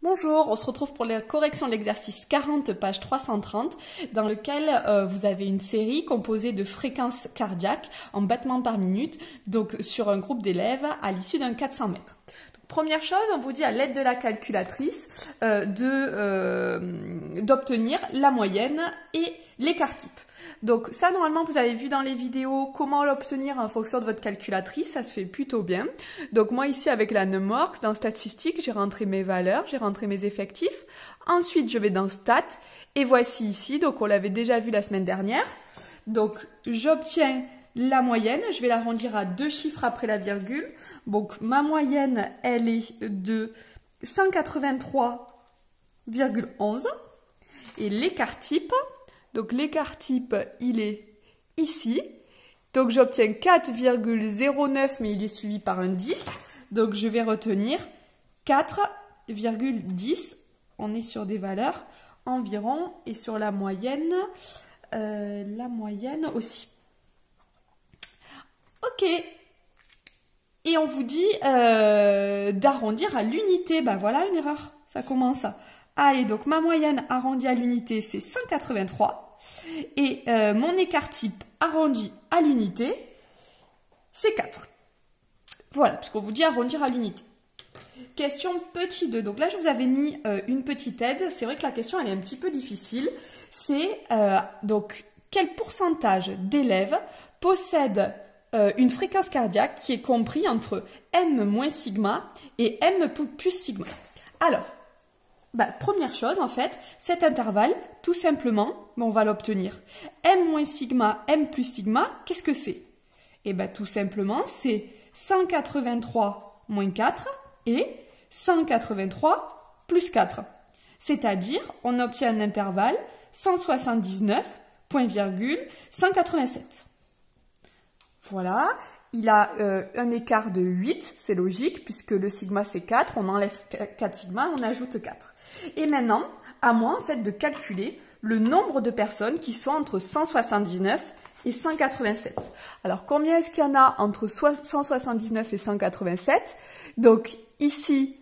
Bonjour, on se retrouve pour la correction de l'exercice 40, page 330, dans lequel vous avez une série composée de fréquences cardiaques en battements par minute, donc sur un groupe d'élèves à l'issue d'un 400 mètres. Donc, première chose, on vous dit à l'aide de la calculatrice d'obtenir la moyenne et l'écart type. Donc ça, normalement, vous avez vu dans les vidéos comment l'obtenir en fonction de votre calculatrice, ça se fait plutôt bien. Donc moi ici avec la Numworks, dans Statistiques, j'ai rentré mes valeurs, j'ai rentré mes effectifs. Ensuite, je vais dans Stats et voici ici, donc on l'avait déjà vu la semaine dernière. Donc j'obtiens la moyenne, je vais l'arrondir à 2 chiffres après la virgule. Donc ma moyenne, elle est de 183,11 et l'écart type. Donc l'écart type, il est ici. Donc j'obtiens 4,09, mais il est suivi par un 10. Donc je vais retenir 4,10. On est sur des valeurs environ et sur la moyenne aussi. Ok. Et on vous dit d'arrondir à l'unité. Ben voilà une erreur. Ça commence. Allez, donc ma moyenne arrondie à l'unité, c'est 183. Et mon écart type arrondi à l'unité, c'est 4. Voilà, puisqu'on vous dit arrondir à l'unité. Question petit 2. Donc là, je vous avais mis une petite aide. C'est vrai que la question, elle est un petit peu difficile. C'est donc quel pourcentage d'élèves possèdent une fréquence cardiaque qui est compris entre m moins sigma et m plus sigma. Alors, première chose, en fait, cet intervalle, tout simplement, on va l'obtenir. M moins sigma, M plus sigma, qu'est-ce que c'est? Eh bien, tout simplement, c'est 183 moins 4 et 183 plus 4. C'est-à-dire, on obtient un intervalle 179,187. Voilà. Il a un écart de 8, c'est logique, puisque le sigma c'est 4, on enlève 4 sigma, on ajoute 4. Et maintenant, à moi en fait de calculer le nombre de personnes qui sont entre 179 et 187. Alors combien est-ce qu'il y en a entre 179 et 187? Donc ici,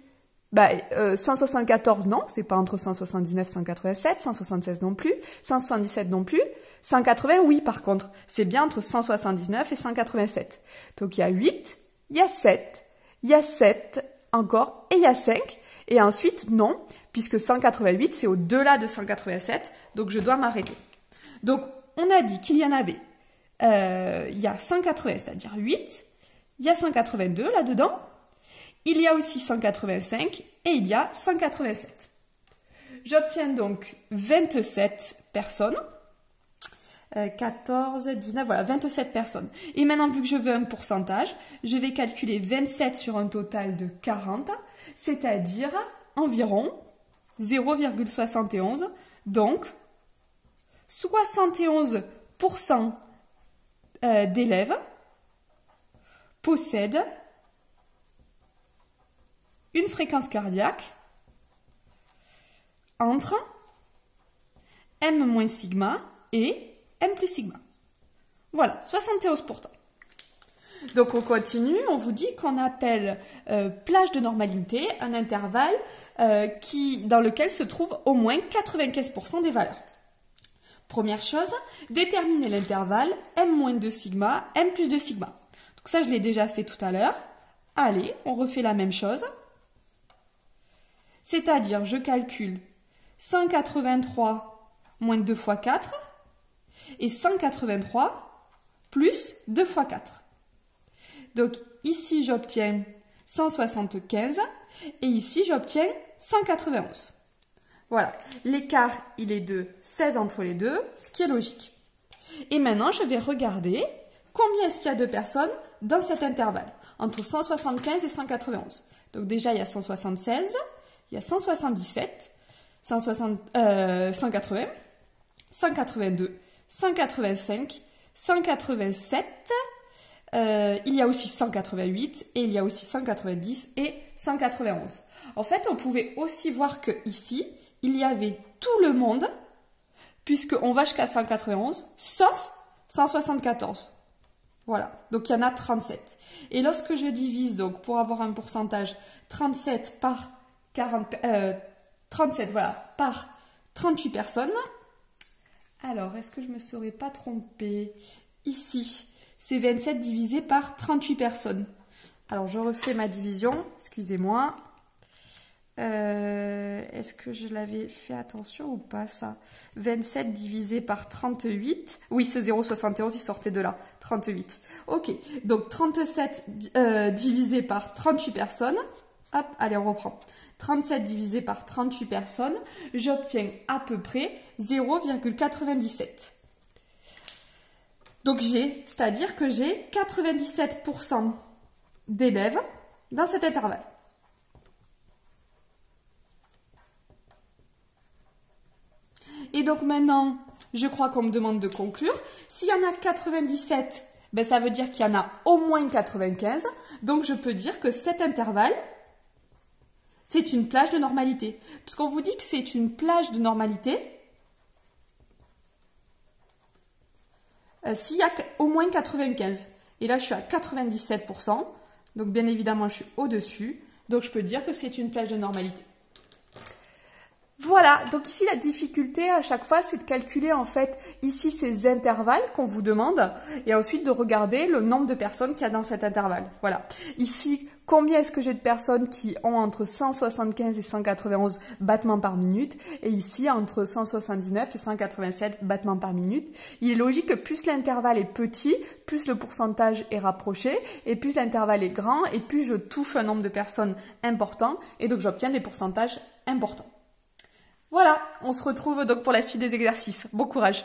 174 non, c'est pas entre 179 et 187, 176 non plus, 177 non plus, 180 oui par contre, c'est bien entre 179 et 187. Donc il y a 8, il y a 7, il y a 7 encore et il y a 5. Et ensuite non, puisque 188 c'est au-delà de 187, donc je dois m'arrêter. Donc on a dit qu'il y en avait, il y a 180, c'est-à-dire 8, il y a 182 là-dedans, il y a aussi 185 et il y a 187. J'obtiens donc 27 personnes. 14, 19, voilà, 27 personnes. Et maintenant, vu que je veux un pourcentage, je vais calculer 27 sur un total de 40, c'est-à-dire environ 0,71. Donc, 71% d'élèves possèdent une fréquence cardiaque entre m moins sigma et m plus sigma. Voilà, 71%. Donc on continue, on vous dit qu'on appelle plage de normalité un intervalle dans lequel se trouve au moins 95% des valeurs. Première chose, déterminer l'intervalle m moins 2 sigma, m plus 2 sigma. Donc ça je l'ai déjà fait tout à l'heure. Allez, on refait la même chose. C'est-à-dire, je calcule 183 moins 2 fois 4 et 183 plus 2 fois 4. Donc ici, j'obtiens 175 et ici, j'obtiens 191. Voilà, l'écart, il est de 16 entre les deux, ce qui est logique. Et maintenant, je vais regarder combien est-ce qu'il y a de personnes dans cet intervalle, entre 175 et 191. Donc déjà, il y a 176, il y a 177, 180, 182, 185, 187, il y a aussi 188 et il y a aussi 190 et 191. En fait, on pouvait aussi voir que ici, il y avait tout le monde, puisqu'on va jusqu'à 191, sauf 174. Voilà, donc il y en a 37. Et lorsque je divise, donc pour avoir un pourcentage, 37 par 37, voilà, par 38 personnes. Alors, est-ce que je ne me serais pas trompée? Ici, c'est 27 divisé par 38 personnes. Alors, je refais ma division, excusez-moi. Est-ce que je l'avais fait attention ou pas, ça? 27 divisé par 38. Oui, ce 0,71, il sortait de là. 38. Ok, donc 37 divisé par 38 personnes. Hop, allez, on reprend. 37 divisé par 38 personnes, j'obtiens à peu près 0,97. Donc c'est-à-dire que j'ai 97% d'élèves dans cet intervalle. Et donc maintenant, je crois qu'on me demande de conclure. S'il y en a 97, ben ça veut dire qu'il y en a au moins 95. Donc je peux dire que cet intervalle, c'est une plage de normalité. Puisqu'on vous dit que c'est une plage de normalité, s'il y a au moins 95. Et là, je suis à 97%. Donc bien évidemment, je suis au-dessus. Donc je peux dire que c'est une plage de normalité. Voilà, donc ici la difficulté à chaque fois c'est de calculer en fait ici ces intervalles qu'on vous demande et ensuite de regarder le nombre de personnes qu'il y a dans cet intervalle. Voilà, ici combien est-ce que j'ai de personnes qui ont entre 175 et 191 battements par minute et ici entre 179 et 187 battements par minute. Il est logique que plus l'intervalle est petit, plus le pourcentage est rapproché et plus l'intervalle est grand et plus je touche un nombre de personnes important et donc j'obtiens des pourcentages importants. Voilà, on se retrouve donc pour la suite des exercices. Bon courage!